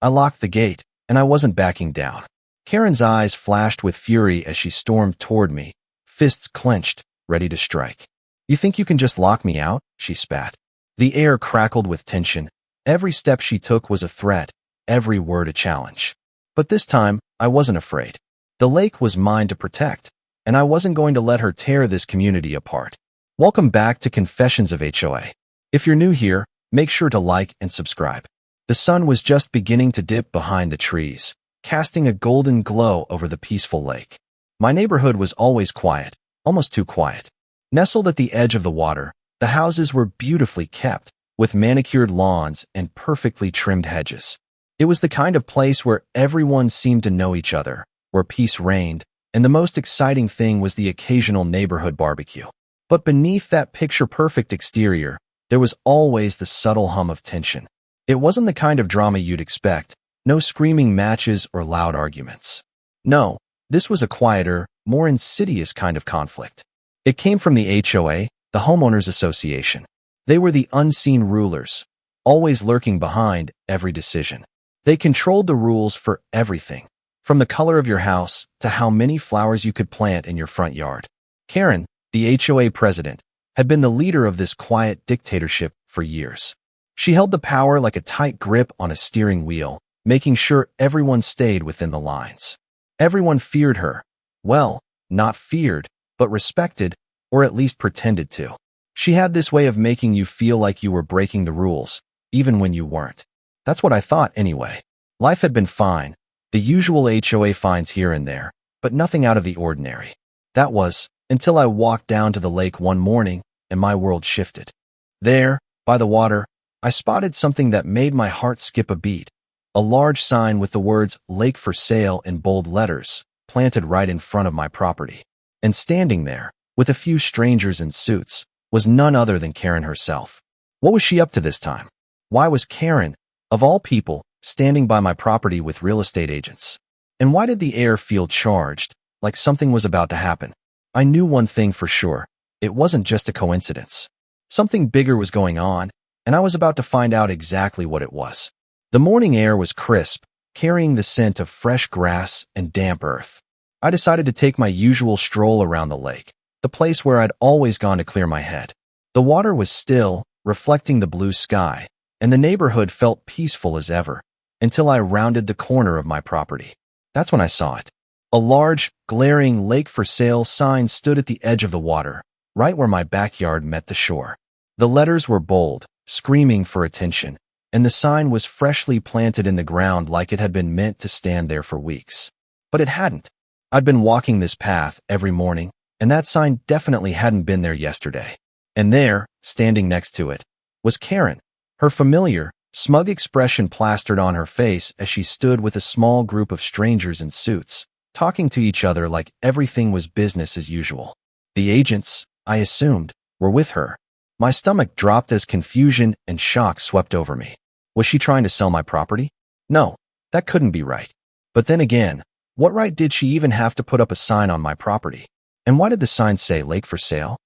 I locked the gate, and I wasn't backing down. Karen's eyes flashed with fury as she stormed toward me, fists clenched, ready to strike. "You think you can just lock me out?" she spat. The air crackled with tension. Every step she took was a threat, every word a challenge. But this time, I wasn't afraid. The lake was mine to protect, and I wasn't going to let her tear this community apart. Welcome back to Confessions of HOA. If you're new here, make sure to like and subscribe. The sun was just beginning to dip behind the trees, casting a golden glow over the peaceful lake. My neighborhood was always quiet, almost too quiet. Nestled at the edge of the water, the houses were beautifully kept, with manicured lawns and perfectly trimmed hedges. It was the kind of place where everyone seemed to know each other, where peace reigned, and the most exciting thing was the occasional neighborhood barbecue. But beneath that picture-perfect exterior, there was always the subtle hum of tension. It wasn't the kind of drama you'd expect, no screaming matches or loud arguments. No, this was a quieter, more insidious kind of conflict. It came from the HOA, the Homeowners Association. They were the unseen rulers, always lurking behind every decision. They controlled the rules for everything, from the color of your house to how many flowers you could plant in your front yard. Karen, the HOA president, had been the leader of this quiet dictatorship for years. She held the power like a tight grip on a steering wheel, making sure everyone stayed within the lines. Everyone feared her. Well, not feared, but respected, or at least pretended to. She had this way of making you feel like you were breaking the rules, even when you weren't. That's what I thought anyway. Life had been fine, the usual HOA fines here and there, but nothing out of the ordinary. That was, until I walked down to the lake one morning and my world shifted. There, by the water, I spotted something that made my heart skip a beat. A large sign with the words "Lake for Sale" in bold letters, planted right in front of my property. And standing there, with a few strangers in suits, was none other than Karen herself. What was she up to this time? Why was Karen, of all people, standing by my property with real estate agents? And why did the air feel charged, like something was about to happen? I knew one thing for sure. It wasn't just a coincidence. Something bigger was going on, and I was about to find out exactly what it was. The morning air was crisp, carrying the scent of fresh grass and damp earth. I decided to take my usual stroll around the lake, the place where I'd always gone to clear my head. The water was still, reflecting the blue sky, and the neighborhood felt peaceful as ever, until I rounded the corner of my property. That's when I saw it. A large, glaring "Lake for Sale" sign stood at the edge of the water, right where my backyard met the shore. The letters were bold, screaming for attention, and the sign was freshly planted in the ground like it had been meant to stand there for weeks. But it hadn't. I'd been walking this path every morning, and that sign definitely hadn't been there yesterday. And there, standing next to it, was Karen, her familiar, smug expression plastered on her face as she stood with a small group of strangers in suits, talking to each other like everything was business as usual. The agents, I assumed, were with her. My stomach dropped as confusion and shock swept over me. Was she trying to sell my property? No, that couldn't be right. But then again, what right did she even have to put up a sign on my property? And why did the sign say "Lake for Sale"?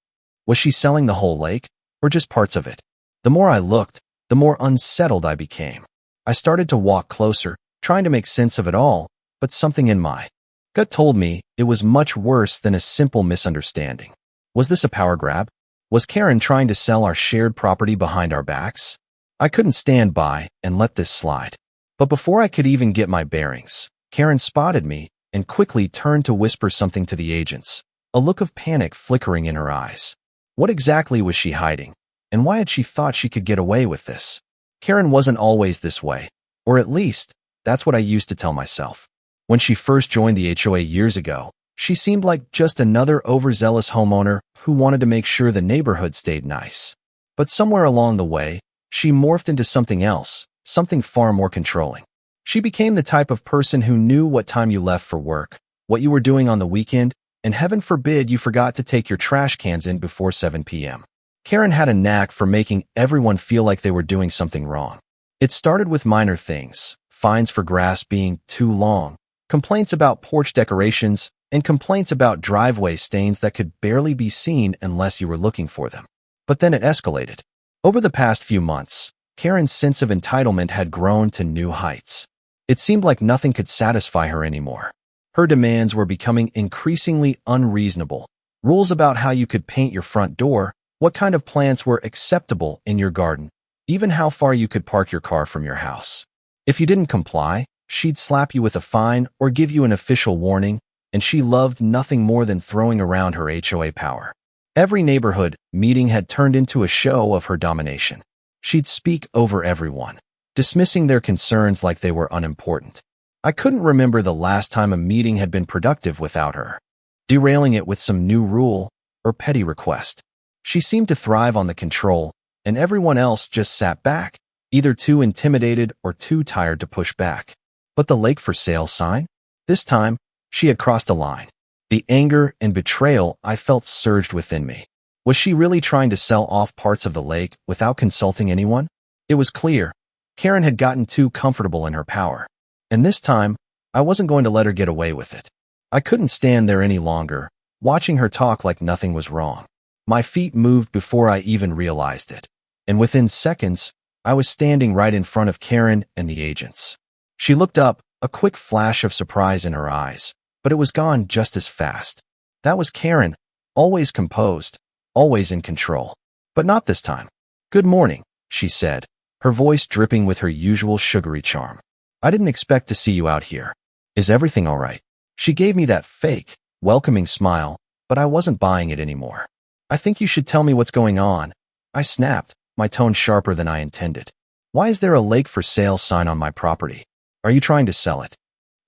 Was she selling the whole lake, or just parts of it? The more I looked, the more unsettled I became. I started to walk closer, trying to make sense of it all, but something in my gut told me it was much worse than a simple misunderstanding. Was this a power grab? Was Karen trying to sell our shared property behind our backs? I couldn't stand by and let this slide. But before I could even get my bearings, Karen spotted me and quickly turned to whisper something to the agents, a look of panic flickering in her eyes. What exactly was she hiding? And why had she thought she could get away with this? Karen wasn't always this way, or at least, that's what I used to tell myself. When she first joined the HOA years ago, she seemed like just another overzealous homeowner who wanted to make sure the neighborhood stayed nice. But somewhere along the way, she morphed into something else, something far more controlling. She became the type of person who knew what time you left for work, what you were doing on the weekend, and heaven forbid you forgot to take your trash cans in before 7 p.m. Karen had a knack for making everyone feel like they were doing something wrong. It started with minor things, fines for grass being too long, complaints about porch decorations, and complaints about driveway stains that could barely be seen unless you were looking for them. But then it escalated. Over the past few months, Karen's sense of entitlement had grown to new heights. It seemed like nothing could satisfy her anymore. Her demands were becoming increasingly unreasonable. Rules about how you could paint your front door, what kind of plants were acceptable in your garden, even how far you could park your car from your house. If you didn't comply, she'd slap you with a fine or give you an official warning, and she loved nothing more than throwing around her HOA power. Every neighborhood meeting had turned into a show of her domination. She'd speak over everyone, dismissing their concerns like they were unimportant. I couldn't remember the last time a meeting had been productive without her, derailing it with some new rule or petty request. She seemed to thrive on the control, and everyone else just sat back, either too intimidated or too tired to push back. But the lake for sale sign? This time, she had crossed a line. The anger and betrayal I felt surged within me. Was she really trying to sell off parts of the lake without consulting anyone? It was clear. Karen had gotten too comfortable in her power. And this time, I wasn't going to let her get away with it. I couldn't stand there any longer, watching her talk like nothing was wrong. My feet moved before I even realized it. And within seconds, I was standing right in front of Karen and the agents. She looked up, a quick flash of surprise in her eyes, but it was gone just as fast. That was Karen, always composed, always in control. But not this time. "Good morning," she said, her voice dripping with her usual sugary charm. "I didn't expect to see you out here. Is everything all right?" She gave me that fake, welcoming smile, but I wasn't buying it anymore. "I think you should tell me what's going on," I snapped, my tone sharper than I intended. "Why is there a lake for sale sign on my property? Are you trying to sell it?"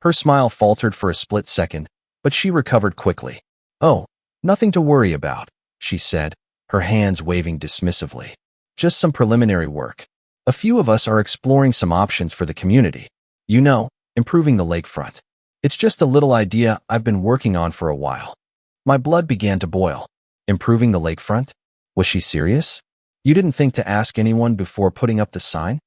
Her smile faltered for a split second, but she recovered quickly. "Oh, nothing to worry about," she said, her hands waving dismissively. "Just some preliminary work. A few of us are exploring some options for the community. You know, improving the lakefront. It's just a little idea I've been working on for a while." My blood began to boil. Improving the lakefront? Was she serious? "You didn't think to ask anyone before putting up the sign?"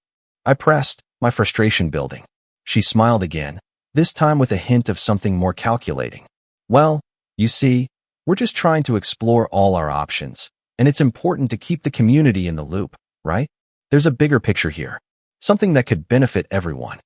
I pressed, my frustration building. She smiled again, this time with a hint of something more calculating. "Well, you see, we're just trying to explore all our options, and it's important to keep the community in the loop, right? There's a bigger picture here, something that could benefit everyone."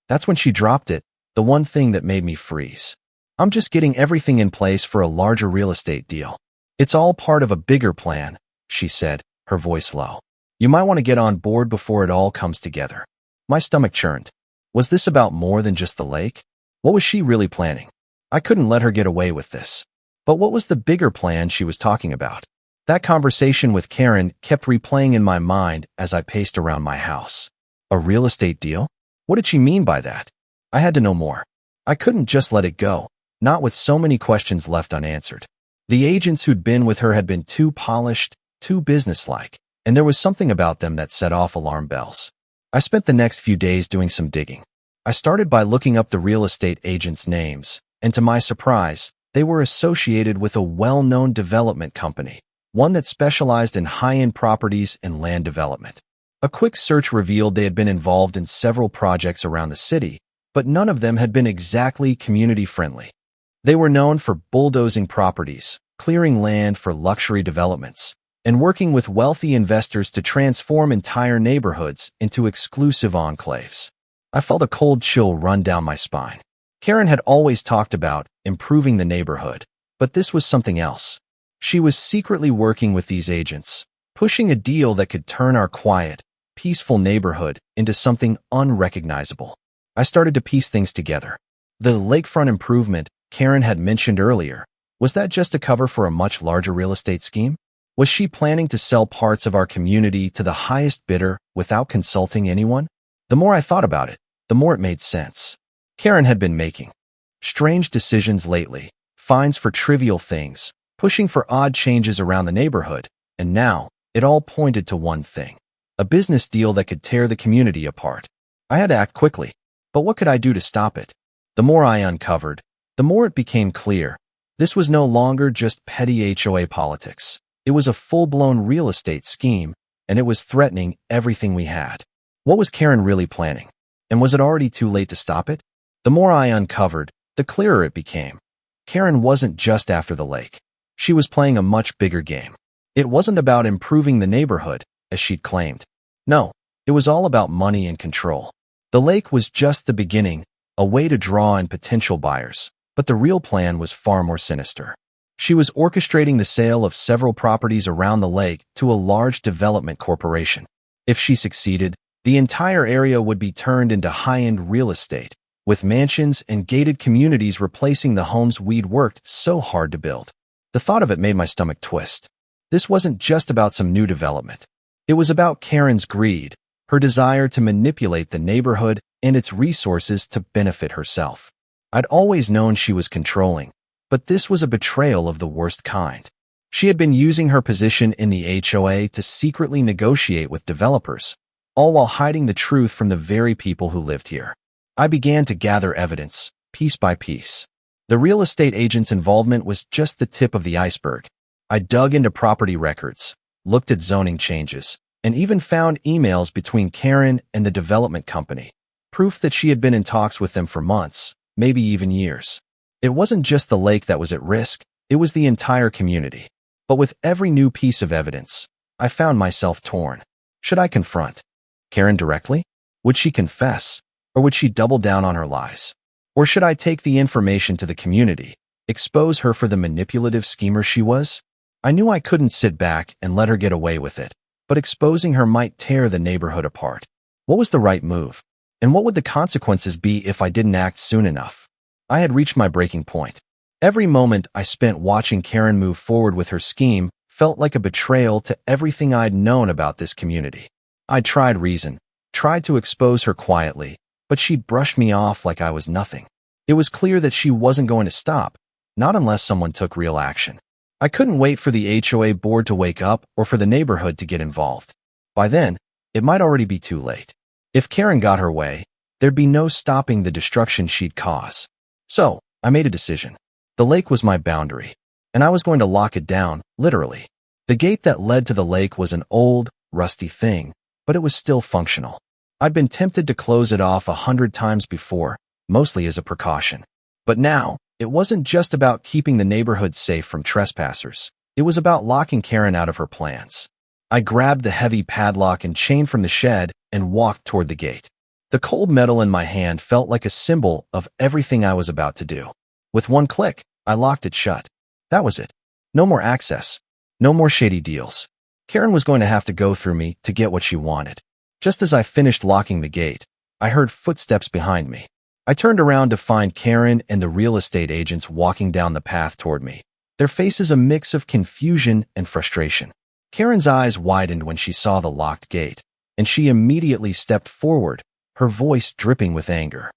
That's when she dropped it, the one thing that made me freeze. "I'm just getting everything in place for a larger real estate deal. It's all part of a bigger plan," she said, her voice low. "You might want to get on board before it all comes together." My stomach churned. Was this about more than just the lake? What was she really planning? I couldn't let her get away with this. But what was the bigger plan she was talking about? That conversation with Karen kept replaying in my mind as I paced around my house. A real estate deal? What did she mean by that? I had to know more. I couldn't just let it go, not with so many questions left unanswered. The agents who'd been with her had been too polished, too businesslike, and there was something about them that set off alarm bells. I spent the next few days doing some digging. I started by looking up the real estate agents' names, and to my surprise, they were associated with a well-known development company, one that specialized in high-end properties and land development. A quick search revealed they had been involved in several projects around the city, but none of them had been exactly community-friendly. They were known for bulldozing properties, clearing land for luxury developments, and working with wealthy investors to transform entire neighborhoods into exclusive enclaves. I felt a cold chill run down my spine. Karen had always talked about improving the neighborhood, but this was something else. She was secretly working with these agents, pushing a deal that could turn our quiet, peaceful neighborhood into something unrecognizable. I started to piece things together. The lakefront improvement Karen had mentioned earlier, was that just a cover for a much larger real estate scheme? Was she planning to sell parts of our community to the highest bidder without consulting anyone? The more I thought about it, the more it made sense. Karen had been making strange decisions lately, fines for trivial things, pushing for odd changes around the neighborhood, and now it all pointed to one thing: a business deal that could tear the community apart. I had to act quickly, but what could I do to stop it? The more I uncovered, the more it became clear. This was no longer just petty HOA politics. It was a full-blown real estate scheme, and it was threatening everything we had. What was Karen really planning? And was it already too late to stop it? The more I uncovered, the clearer it became. Karen wasn't just after the lake. She was playing a much bigger game. It wasn't about improving the neighborhood, as she'd claimed. No, it was all about money and control. The lake was just the beginning, a way to draw in potential buyers, but the real plan was far more sinister. She was orchestrating the sale of several properties around the lake to a large development corporation. If she succeeded, the entire area would be turned into high-end real estate, with mansions and gated communities replacing the homes we'd worked so hard to build. The thought of it made my stomach twist. This wasn't just about some new development. It was about Karen's greed, her desire to manipulate the neighborhood and its resources to benefit herself. I'd always known she was controlling, but this was a betrayal of the worst kind. She had been using her position in the HOA to secretly negotiate with developers, all while hiding the truth from the very people who lived here. I began to gather evidence, piece by piece. The real estate agent's involvement was just the tip of the iceberg. I dug into property records, looked at zoning changes, and even found emails between Karen and the development company, proof that she had been in talks with them for months, maybe even years. It wasn't just the lake that was at risk, it was the entire community. But with every new piece of evidence, I found myself torn. Should I confront Karen directly? Would she confess? Or would she double down on her lies? Or should I take the information to the community, expose her for the manipulative schemer she was? I knew I couldn't sit back and let her get away with it, but exposing her might tear the neighborhood apart. What was the right move? And what would the consequences be if I didn't act soon enough? I had reached my breaking point. Every moment I spent watching Karen move forward with her scheme felt like a betrayal to everything I'd known about this community. I tried reason, tried to expose her quietly, but she brushed me off like I was nothing. It was clear that she wasn't going to stop, not unless someone took real action. I couldn't wait for the HOA board to wake up or for the neighborhood to get involved. By then, it might already be too late. If Karen got her way, there'd be no stopping the destruction she'd cause. So, I made a decision. The lake was my boundary, and I was going to lock it down, literally. The gate that led to the lake was an old, rusty thing, but it was still functional. I'd been tempted to close it off 100 times before, mostly as a precaution. But now, it wasn't just about keeping the neighborhood safe from trespassers. It was about locking Karen out of her plans. I grabbed the heavy padlock and chain from the shed and walked toward the gate. The cold metal in my hand felt like a symbol of everything I was about to do. With one click, I locked it shut. That was it. No more access. No more shady deals. Karen was going to have to go through me to get what she wanted. Just as I finished locking the gate, I heard footsteps behind me. I turned around to find Karen and the real estate agents walking down the path toward me, their faces a mix of confusion and frustration. Karen's eyes widened when she saw the locked gate, and she immediately stepped forward, her voice dripping with anger.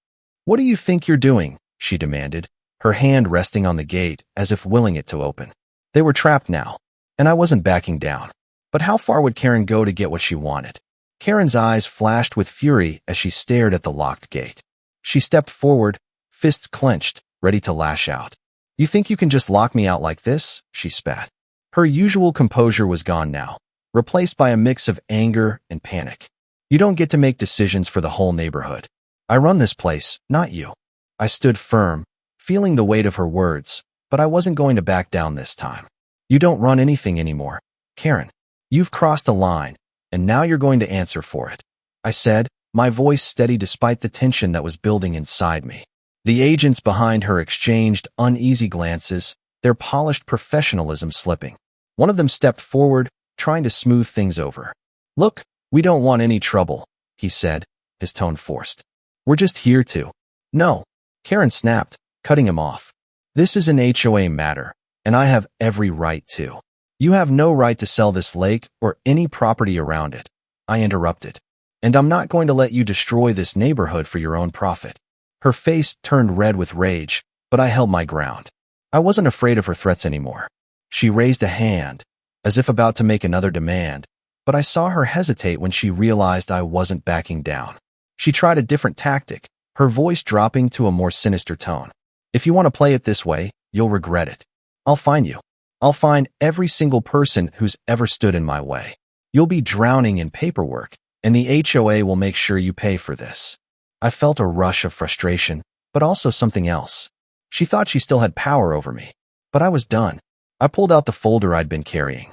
"What do you think you're doing?" she demanded, her hand resting on the gate as if willing it to open. They were trapped now, and I wasn't backing down. But how far would Karen go to get what she wanted? Karen's eyes flashed with fury as she stared at the locked gate. She stepped forward, fists clenched, ready to lash out. "You think you can just lock me out like this?" she spat. Her usual composure was gone now, replaced by a mix of anger and panic. "You don't get to make decisions for the whole neighborhood. I run this place, not you." I stood firm, feeling the weight of her words, but I wasn't going to back down this time. "You don't run anything anymore, Karen. You've crossed a line, and now you're going to answer for it," I said, my voice steady despite the tension that was building inside me. The agents behind her exchanged uneasy glances, their polished professionalism slipping. One of them stepped forward, trying to smooth things over. "Look, we don't want any trouble," he said, his tone forced. "We're just here to—" "No," Karen snapped, cutting him off. "This is an HOA matter, and I have every right to. You have no right to sell this lake or any property around it," I interrupted. "And I'm not going to let you destroy this neighborhood for your own profit." Her face turned red with rage, but I held my ground. I wasn't afraid of her threats anymore. She raised a hand, as if about to make another demand, but I saw her hesitate when she realized I wasn't backing down. She tried a different tactic, her voice dropping to a more sinister tone. "If you want to play it this way, you'll regret it. I'll find you. I'll find every single person who's ever stood in my way. You'll be drowning in paperwork, and the HOA will make sure you pay for this." I felt a rush of frustration, but also something else. She thought she still had power over me, but I was done. I pulled out the folder I'd been carrying.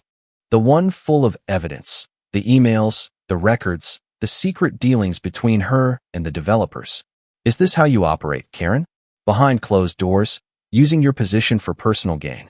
The one full of evidence, the emails, the records, the secret dealings between her and the developers. Is this how you operate, Karen? Behind closed doors, using your position for personal gain.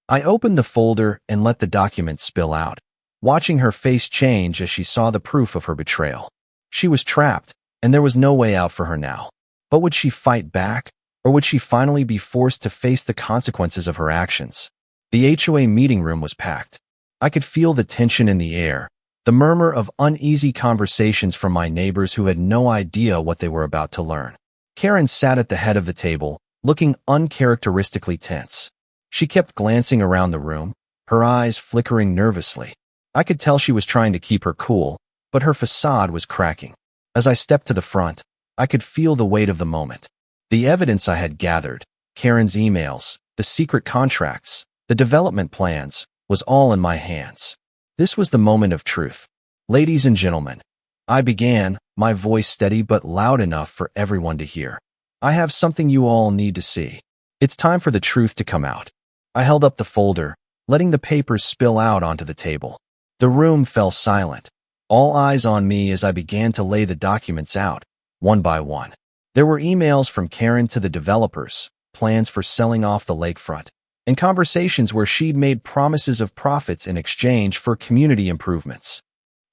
I opened the folder and let the document spill out, watching her face change as she saw the proof of her betrayal. She was trapped, and there was no way out for her now. But would she fight back, or would she finally be forced to face the consequences of her actions? The HOA meeting room was packed. I could feel the tension in the air, the murmur of uneasy conversations from my neighbors who had no idea what they were about to learn. Karen sat at the head of the table, looking uncharacteristically tense. She kept glancing around the room, her eyes flickering nervously. I could tell she was trying to keep her cool, but her facade was cracking. As I stepped to the front, I could feel the weight of the moment. The evidence I had gathered, Karen's emails, the secret contracts, the development plans, was all in my hands. This was the moment of truth. Ladies and gentlemen, I began, my voice steady but loud enough for everyone to hear. I have something you all need to see. It's time for the truth to come out. I held up the folder, letting the papers spill out onto the table. The room fell silent, all eyes on me as I began to lay the documents out, one by one. There were emails from Karen to the developers, plans for selling off the lakefront, and conversations where she'd made promises of profits in exchange for community improvements.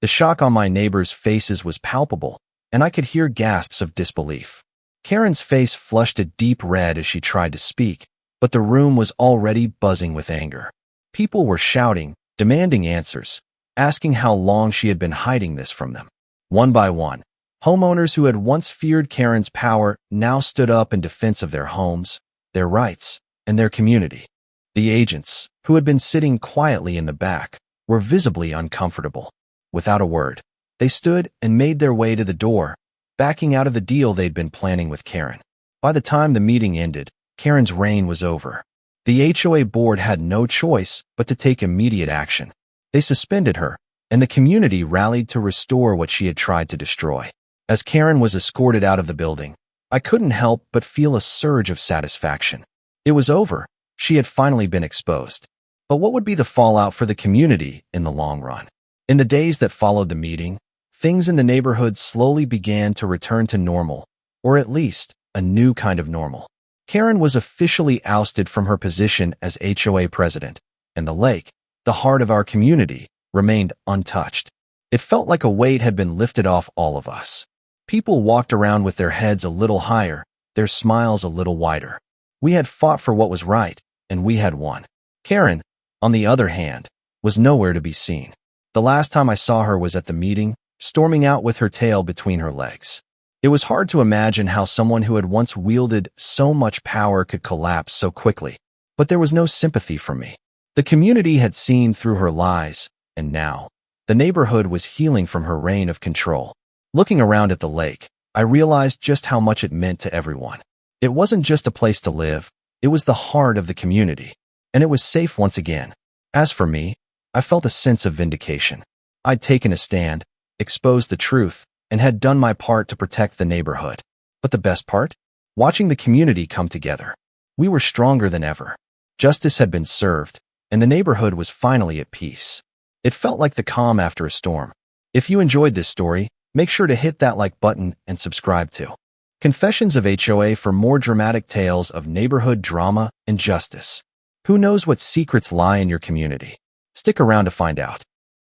The shock on my neighbors' faces was palpable, and I could hear gasps of disbelief. Karen's face flushed a deep red as she tried to speak, but the room was already buzzing with anger. People were shouting, demanding answers, asking how long she had been hiding this from them. One by one, homeowners who had once feared Karen's power now stood up in defense of their homes, their rights, and their community. The agents, who had been sitting quietly in the back, were visibly uncomfortable. Without a word, they stood and made their way to the door, backing out of the deal they'd been planning with Karen. By the time the meeting ended, Karen's reign was over. The HOA board had no choice but to take immediate action. They suspended her, and the community rallied to restore what she had tried to destroy. As Karen was escorted out of the building, I couldn't help but feel a surge of satisfaction. It was over. She had finally been exposed. But what would be the fallout for the community in the long run? In the days that followed the meeting, things in the neighborhood slowly began to return to normal, or at least a new kind of normal. Karen was officially ousted from her position as HOA president, and the lake, the heart of our community, remained untouched. It felt like a weight had been lifted off all of us. People walked around with their heads a little higher, their smiles a little wider. We had fought for what was right, and we had won. Karen, on the other hand, was nowhere to be seen. The last time I saw her was at the meeting, storming out with her tail between her legs. It was hard to imagine how someone who had once wielded so much power could collapse so quickly, but there was no sympathy for me. The community had seen through her lies, and now, the neighborhood was healing from her reign of control. Looking around at the lake, I realized just how much it meant to everyone. It wasn't just a place to live, it was the heart of the community, and it was safe once again. As for me, I felt a sense of vindication. I'd taken a stand, exposed the truth, and had done my part to protect the neighborhood. But the best part? Watching the community come together. We were stronger than ever. Justice had been served, and the neighborhood was finally at peace. It felt like the calm after a storm. If you enjoyed this story, make sure to hit that like button and subscribe to Confessions of HOA for more dramatic tales of neighborhood drama and justice. Who knows what secrets lie in your community? Stick around to find out.